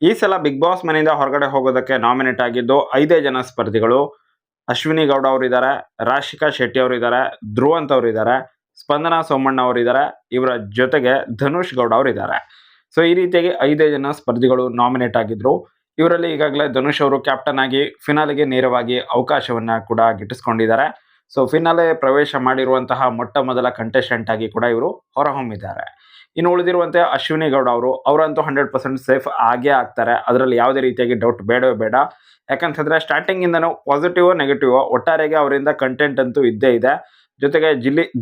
ಈ ಸಲ big boss ಮನೆಯಿಂದ ಹೊರಗಡೆ ಹೋಗೋದಕ್ಕೆ ನಾಮಿನೇಟ್ ಆಗಿದ್ದು 5 ಜನ ಸ್ಪರ್ಧಿಗಳು. ಅಶ್ವಿನಿ ಗೌಡ ಅವರಿದ್ದಾರೆ, ರಾಶಿಕಾ ಶೆಟ್ಟಿ ಅವರಿದ್ದಾರೆ, ಧ್ರುವಂತ್ ಅವರಿದ್ದಾರೆ, ಸ್ಪಂದನಾ ಸೋಮಣ್ಣ ಅವರಿದ್ದಾರೆ, ಇವರ ಜೊತೆಗೆ ಧನುಷ್ ಗೌಡ ಅವರಿದ್ದಾರೆ. ಸೊ ಈ ರೀತಿಯಾಗಿ 5 ಜನ ಸ್ಪರ್ಧಿಗಳು ನಾಮಿನೇಟ್ ಆಗಿದ್ರು. ಇವರಲ್ಲಿ ಈಗಾಗಲೇ ಧನುಷ್ ಅವರು ಕ್ಯಾಪ್ಟನ್ ಆಗಿ ಫಿನಾಲೆಗೆ ನೇರವಾಗಿ ಅವಕಾಶವನ್ನ ಕೂಡ ಗಿಟ್ಟಿಸ್ಕೊಂಡಿದ್ದಾರೆ. ಸೊ ಫಿನಾಲೆ ಪ್ರವೇಶ ಮಾಡಿರುವಂತಹ ಮೊಟ್ಟ ಮೊದಲ ಕಂಟೆಸ್ಟೆಂಟ್ ಆಗಿ ಕೂಡ ಇವರು ಹೊರಹೊಮ್ಮಿದ್ದಾರೆ. ಇನ್ನು ಉಳಿದಿರುವಂತೆ ಅಶ್ವಿನಿ ಗೌಡ ಅವರಂತೂ 100% ಸೇಫ್ ಆಗೇ ಆಗ್ತಾರೆ. ಅದರಲ್ಲಿ ಯಾವುದೇ ರೀತಿಯಾಗಿ ಡೌಟ್ ಬೇಡವೇ ಬೇಡ. ಯಾಕಂತಂದ್ರೆ ಸ್ಟಾರ್ಟಿಂಗ್ ಇಂದನೂ ಪಾಸಿಟಿವ್ ನೆಗೆಟಿವ್ ಒಟ್ಟಾರೆಗೆ ಅವರಿಂದ ಕಂಟೆಂಟ್ ಅಂತೂ ಇದ್ದೇ ಇದೆ. ಜೊತೆಗೆ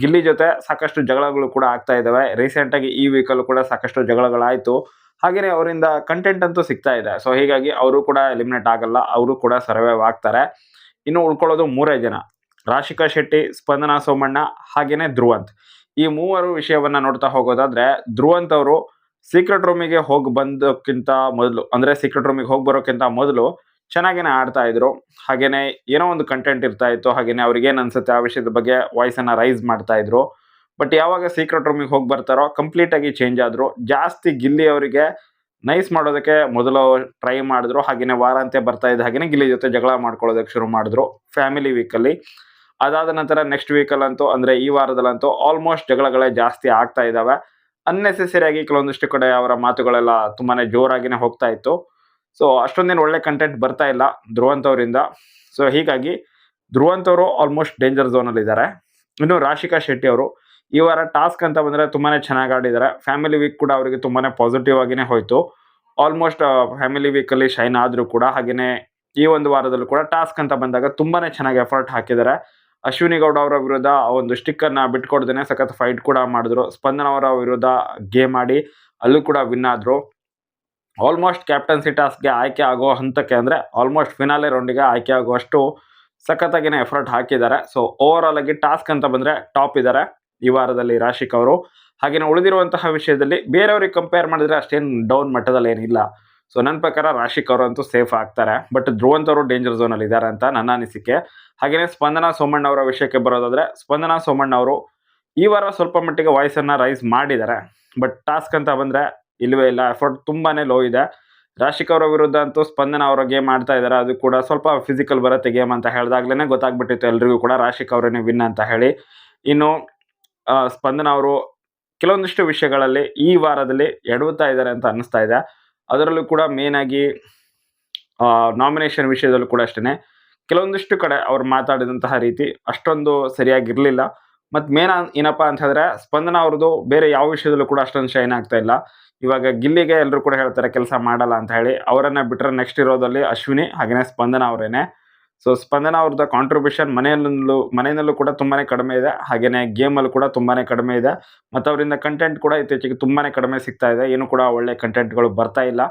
ಗಿಲ್ಲಿ ಜೊತೆ ಸಾಕಷ್ಟು ಜಗಳಗಳು ಕೂಡ ಆಗ್ತಾ ಇದ್ದಾವೆ. ರೀಸೆಂಟ್ ಆಗಿ ಈ ವೀಕಲ್ಲೂ ಕೂಡ ಸಾಕಷ್ಟು ಜಗಳಗಳಾಯಿತು. ಹಾಗೆಯೇ ಅವರಿಂದ ಕಂಟೆಂಟ್ ಅಂತೂ ಸಿಗ್ತಾ ಇದೆ. ಸೊ ಹೀಗಾಗಿ ಅವರು ಕೂಡ ಎಲಿಮಿನೇಟ್ ಆಗಲ್ಲ, ಅವರು ಕೂಡ ಸರ್ವೈವ್ ಆಗ್ತಾರೆ. ಇನ್ನು ಉಳ್ಕೊಳ್ಳೋದು 3 ಜನ: ರಾಶಿಕಾ ಶೆಟ್ಟಿ, ಸ್ಪಂದನಾ ಸೋಮಣ್ಣ, ಹಾಗೇನೆ ಧ್ರುವಂತ್. ಈ ಮೂವರು ವಿಷಯವನ್ನ ನೋಡ್ತಾ ಹೋಗೋದಾದ್ರೆ, ಧ್ರುವಂತ್ ಅವರು ಸೀಕ್ರೆಟ್ ರೂಮಿಗೆ ಹೋಗಿ ಬಂದಕ್ಕಿಂತ ಮೊದಲು, ಅಂದ್ರೆ ಸೀಕ್ರೆಟ್ ರೂಮಿಗೆ ಹೋಗಿ ಬರೋಕ್ಕಿಂತ ಮೊದಲು ಚೆನ್ನಾಗೇನೆ ಆಡ್ತಾ ಇದ್ರು. ಹಾಗೇನೆ ಏನೋ ಒಂದು ಕಂಟೆಂಟ್ ಇರ್ತಾ ಇತ್ತು. ಹಾಗೇನೆ ಅವ್ರಿಗೆ ಏನ್ ಅನ್ಸುತ್ತೆ ಆ ವಿಷಯದ ಬಗ್ಗೆ ವಾಯ್ಸ್ ಅನ್ನ ರೈಸ್ ಮಾಡ್ತಾ ಇದ್ರು. ಬಟ್ ಯಾವಾಗ ಸೀಕ್ರೆಟ್ ರೂಮಿಗೆ ಹೋಗಿ ಬರ್ತಾರೋ ಕಂಪ್ಲೀಟ್ ಆಗಿ ಚೇಂಜ್ ಆದ್ರು. ಜಾಸ್ತಿ ಗಿಲ್ಲಿ ಅವರಿಗೆ ನೈಸ್ ಮಾಡೋದಕ್ಕೆ ಮೊದಲು ಟ್ರೈ ಮಾಡಿದ್ರು. ಹಾಗೇನೆ ವಾರಾಂತ್ಯ ಬರ್ತಾ ಇದ್ದ ಹಾಗೇನೆ ಗಿಲ್ಲಿ ಜೊತೆ ಜಗಳ ಮಾಡ್ಕೊಳ್ಳೋದಕ್ಕೆ ಶುರು ಮಾಡಿದ್ರು ಫ್ಯಾಮಿಲಿ ವೀಕಲ್ಲಿ. ಅದಾದ ನಂತರ ನೆಕ್ಸ್ಟ್ ವೀಕಲ್ಲಂತೂ, ಅಂದ್ರೆ ಈ ವಾರದಲ್ಲಂತೂ ಆಲ್ಮೋಸ್ಟ್ ಜಗಳಗಳೇ ಜಾಸ್ತಿ ಆಗ್ತಾ ಇದ್ದಾವೆ. ಅನ್ನೆಸೆಸರಿ ಆಗಿ ಕೆಲವೊಂದಿಷ್ಟು ಕಡೆ ಅವರ ಮಾತುಗಳೆಲ್ಲ ತುಂಬಾನೇ ಜೋರಾಗಿನೇ ಹೋಗ್ತಾ ಇತ್ತು. ಸೊ ಅಷ್ಟೊಂದೇನು ಒಳ್ಳೆ ಕಂಟೆಂಟ್ ಬರ್ತಾ ಇಲ್ಲ ಧ್ರುವಂತ್ ಅವರಿಂದ. ಸೊ ಹೀಗಾಗಿ ಧ್ರುವಂತ್ ಅವರು ಆಲ್ಮೋಸ್ಟ್ ಡೇಂಜರ್ ಝೋನಲ್ಲಿ ಇದ್ದಾರೆ. ಇನ್ನು ರಾಶಿಕಾ ಶೆಟ್ಟಿ ಅವರು ಈ ವಾರ ಟಾಸ್ಕ್ ಅಂತ ಬಂದರೆ ತುಂಬಾನೇ ಚೆನ್ನಾಗಿ ಆಡಿದ್ದಾರೆ. ಫ್ಯಾಮಿಲಿ ವೀಕ್ ಕೂಡ ಅವರಿಗೆ ತುಂಬಾನೇ ಪಾಸಿಟಿವ್ ಆಗಿನೇ ಹೋಯಿತು. ಆಲ್ಮೋಸ್ಟ್ ಫ್ಯಾಮಿಲಿ ವೀಕಲ್ಲಿ ಶೈನ್ ಆದರೂ ಕೂಡ, ಹಾಗೆಯೇ ಈ ಒಂದು ವಾರದಲ್ಲೂ ಕೂಡ ಟಾಸ್ಕ್ ಅಂತ ಬಂದಾಗ ತುಂಬಾನೇ ಚೆನ್ನಾಗಿ ಎಫರ್ಟ್ ಹಾಕಿದ್ದಾರೆ. ಅಶ್ವಿನಿ ಗೌಡ ಅವರ ವಿರುದ್ಧ ಒಂದು ಸ್ಟಿಕ್ಕನ್ನು ಬಿಟ್ಕೊಡ್ದೇನೆ ಸಖತ್ ಫೈಟ್ ಕೂಡ ಮಾಡಿದ್ರು. ಸ್ಪಂದನ ಅವರ ವಿರುದ್ಧ ಗೇಮ್ ಆಡಿ ಅಲ್ಲೂ ಕೂಡ ವಿನ್ ಆದರು. ಆಲ್ಮೋಸ್ಟ್ ಕ್ಯಾಪ್ಟನ್ಸಿ ಟಾಸ್ಕ್ಗೆ ಆಯ್ಕೆ ಆಗೋ ಹಂತಕ್ಕೆ, ಅಂದರೆ ಆಲ್ಮೋಸ್ಟ್ ಫಿನಾಲೆ ರೌಂಡಿಗೆ ಆಯ್ಕೆ ಆಗುವಷ್ಟು ಸಖತ್ತಾಗಿನೇ ಎಫರ್ಟ್ ಹಾಕಿದ್ದಾರೆ. ಸೊ ಓವರ್ ಆಲ್ ಆಗಿ ಟಾಸ್ಕ್ ಅಂತ ಬಂದರೆ ಟಾಪ್ ಇದ್ದಾರೆ ಈ ವಾರದಲ್ಲಿ ರಾಶಿಕ್ ಅವರು. ಹಾಗೆಯೇ ಉಳಿದಿರುವಂತಹ ವಿಷಯದಲ್ಲಿ ಬೇರೆಯವ್ರಿಗೆ ಕಂಪೇರ್ ಮಾಡಿದ್ರೆ ಅಷ್ಟೇನು ಡೌನ್ ಮಟ್ಟದಲ್ಲಿ ಏನಿಲ್ಲ. ಸೊ ನನ್ನ ಪ್ರಕಾರ ರಾಶಿಕ್ ಅವರು ಅಂತೂ ಸೇಫ್ ಆಗ್ತಾರೆ. ಬಟ್ ಧ್ರುವಂತ್ ಅವರು ಡೇಂಜರ್ ಝೋನಲ್ಲಿ ಇದ್ದಾರೆ ಅಂತ ನನ್ನ ಅನಿಸಿಕೆ. ಹಾಗೆಯೇ ಸ್ಪಂದನಾ ಸೋಮಣ್ಣ ಅವರ ವಿಷಯಕ್ಕೆ ಬರೋದಾದ್ರೆ, ಸ್ಪಂದನಾ ಸೋಮಣ್ಣ ಅವರು ಈ ವಾರ ಸ್ವಲ್ಪ ಮಟ್ಟಿಗೆ ವಾಯ್ಸನ್ನು ರೈಸ್ ಮಾಡಿದ್ದಾರೆ. ಬಟ್ ಟಾಸ್ಕ್ ಅಂತ ಬಂದರೆ ಇಲ್ಲವೇ ಇಲ್ಲ, ಎಫರ್ಟ್ ತುಂಬಾನೇ ಲೋ ಇದೆ. ರಾಶಿಕ್ ಅವರ ವಿರುದ್ಧ ಅಂತೂ ಸ್ಪಂದನ ಅವರ ಗೇಮ್ ಆಡ್ತಾ ಇದ್ದಾರೆ. ಅದು ಕೂಡ ಸ್ವಲ್ಪ ಫಿಸಿಕಲ್ ಬರುತ್ತೆ ಗೇಮ್ ಅಂತ ಹೇಳಿದಾಗ್ಲೇ ಗೊತ್ತಾಗ್ಬಿಟ್ಟಿತ್ತು ಎಲ್ರಿಗೂ ಕೂಡ ರಾಶಿಕ್ ಅವರೇ ವಿನ್ ಅಂತ ಹೇಳಿ. ಇನ್ನು ಸ್ಪಂದನ ಅವರು ಕೆಲವೊಂದಿಷ್ಟು ವಿಷಯಗಳಲ್ಲಿ ಈ ವಾರದಲ್ಲಿ ಎಡವುತ್ತಾ ಇದ್ದಾರೆ ಅಂತ ಅನ್ನಿಸ್ತಾ ಇದೆ. ಅದರಲ್ಲೂ ಕೂಡ ಮೇನ್ ಆಗಿ ನಾಮಿನೇಷನ್ ವಿಷಯದಲ್ಲೂ ಕೂಡ ಅಷ್ಟೇ ಕೆಲವೊಂದಿಷ್ಟು ಕಡೆ ಅವ್ರು ಮಾತಾಡಿದಂತಹ ರೀತಿ ಅಷ್ಟೊಂದು ಸರಿಯಾಗಿರಲಿಲ್ಲ. ಮತ್ತು ಮೇನ್ ಏನಪ್ಪ ಅಂತ ಹೇಳಿದ್ರೆ, ಸ್ಪಂದನ ಅವ್ರದ್ದು ಬೇರೆ ಯಾವ ವಿಷಯದಲ್ಲೂ ಕೂಡ ಅಷ್ಟೊಂದು ಶೈನ್ ಆಗ್ತಾ ಇಲ್ಲ. ಇವಾಗ ಗಿಲ್ಲಿಗೆ ಎಲ್ಲರೂ ಕೂಡ ಹೇಳ್ತಾರೆ ಕೆಲಸ ಮಾಡಲ್ಲ ಅಂತ ಹೇಳಿ. ಅವರನ್ನು ಬಿಟ್ಟರೆ ನೆಕ್ಸ್ಟ್ ಇರೋದಲ್ಲಿ ಅಶ್ವಿನಿ, ಹಾಗೆಯೇ ಸ್ಪಂದನ ಅವರೇನೆ. ಸೊ ಸ್ಪಂದನ ಅವ್ರದ್ದು ಕಾಂಟ್ರಿಬ್ಯೂಷನ್ ಮನೆಯಲ್ಲೂ ಕೂಡ ತುಂಬಾ ಕಡಿಮೆ ಇದೆ. ಹಾಗೆಯೇ ಗೇಮಲ್ಲೂ ಕೂಡ ತುಂಬಾ ಕಡಿಮೆ ಇದೆ. ಮತ್ತು ಅವರಿಂದ ಕಂಟೆಂಟ್ ಕೂಡ ಇತ್ತೀಚೆಗೆ ತುಂಬಾ ಕಡಿಮೆ ಸಿಗ್ತಾ ಇದೆ. ಏನು ಕೂಡ ಒಳ್ಳೆ ಕಂಟೆಂಟ್ಗಳು ಬರ್ತಾ ಇಲ್ಲ.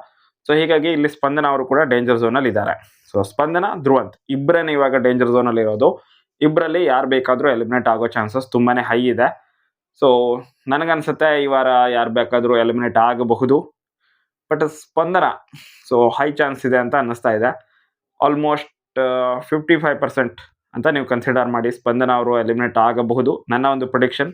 ಸೊ ಹೀಗಾಗಿ ಇಲ್ಲಿ ಸ್ಪಂದನ ಅವರು ಕೂಡ ಡೇಂಜರ್ ಝೋನಲ್ಲಿ ಇದ್ದಾರೆ. ಸೊ ಸ್ಪಂದನ, ಧ್ರುವಂತ್ ಇಬ್ಬರೇನೆ ಇವಾಗ ಡೇಂಜರ್ ಝೋನಲ್ಲಿ ಇರೋದು. ಇಬ್ಬರಲ್ಲಿ ಯಾರು ಬೇಕಾದರೂ ಎಲಿಮಿನೇಟ್ ಆಗೋ ಚಾನ್ಸಸ್ ತುಂಬಾ ಹೈ ಇದೆ. ಸೊ ನನಗನ್ಸುತ್ತೆ ಈ ವಾರ ಯಾರು ಬೇಕಾದರೂ ಎಲಿಮಿನೇಟ್ ಆಗಬಹುದು. But Spandana so high chance ಇದೆ ಅಂತ ಅನ್ನಿಸ್ತಾ ಇದೆ. ಆಲ್ಮೋಸ್ಟ್ 55% ಅಂತ ನೀವು ಕನ್ಸಿಡರ್ ಮಾಡಿ ಸ್ಪಂದನ ಅವರು ಎಲಿಮಿನೇಟ್ ಆಗಬಹುದು, ನನ್ನ ಒಂದು ಪ್ರಿಡಿಕ್ಷನ್.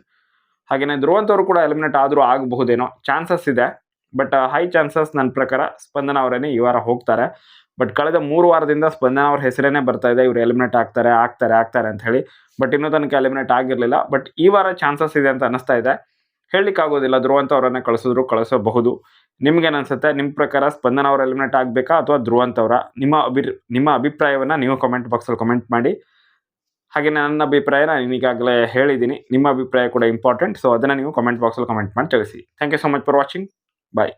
ಹಾಗೆಯೇ ಧ್ರುವಂತ್ ಅವರು ಕೂಡ ಎಲಿಮಿನೇಟ್ ಆದರೂ ಆಗಬಹುದೇನೋ, ಚಾನ್ಸಸ್ ಇದೆ. ಬಟ್ ಹೈ ಚಾನ್ಸಸ್ ನನ್ನ ಪ್ರಕಾರ ಸ್ಪಂದನ ಅವರೇನೆ ಈ ವಾರ ಹೋಗ್ತಾರೆ. ಬಟ್ ಕಳೆದ 3 ವಾರದಿಂದ ಸ್ಪಂದನ ಅವ್ರ ಹೆಸರೇನೆ ಬರ್ತಾ ಇದೆ, ಇವರು ಎಲಿಮಿನೇಟ್ ಆಗ್ತಾರೆ ಅಂತ ಹೇಳಿ. ಬಟ್ ಇನ್ನೂ ತನಕ ಎಲಿಮಿನೇಟ್ ಆಗಿರಲಿಲ್ಲ. ಬಟ್ ಈ ವಾರ ಚಾನ್ಸಸ್ ಇದೆ ಅಂತ ಅನ್ನಿಸ್ತಾ ಇದೆ. ಹೇಳಲಿಕ್ಕಾಗೋದಿಲ್ಲ, ಧ್ರುವಂತ್ ಅವರನ್ನೇ ಕಳಿಸಬಹುದು. ನಿಮ್ಗೇನು ಅನ್ಸುತ್ತೆ? ನಿಮ್ಮ ಪ್ರಕಾರ ಸ್ಪಂದನ ಅವರು ಎಲಿಮಿನೇಟ್ ಆಗಬೇಕಾ ಅಥವಾ ಧ್ರುವಂತ್ ಅವರ? ನಿಮ್ಮ ಅಭಿಪ್ರಾಯವನ್ನು ನೀವು ಕಮೆಂಟ್ ಬಾಕ್ಸಲ್ಲಿ ಕಮೆಂಟ್ ಮಾಡಿ. ಹಾಗೆ ನನ್ನ ಅಭಿಪ್ರಾಯ ನಾನು ಈಗಾಗಲೇ ಹೇಳಿದ್ದೀನಿ. ನಿಮ್ಮ ಅಭಿಪ್ರಾಯ ಕೂಡ ಇಂಪಾರ್ಟೆಂಟ್. ಸೊ ಅದನ್ನು ನೀವು ಕಮೆಂಟ್ ಬಾಕ್ಸಲ್ಲಿ ಕಮೆಂಟ್ ಮಾಡಿ ತಿಳಿಸಿ. Thank you so much for watching. Bye.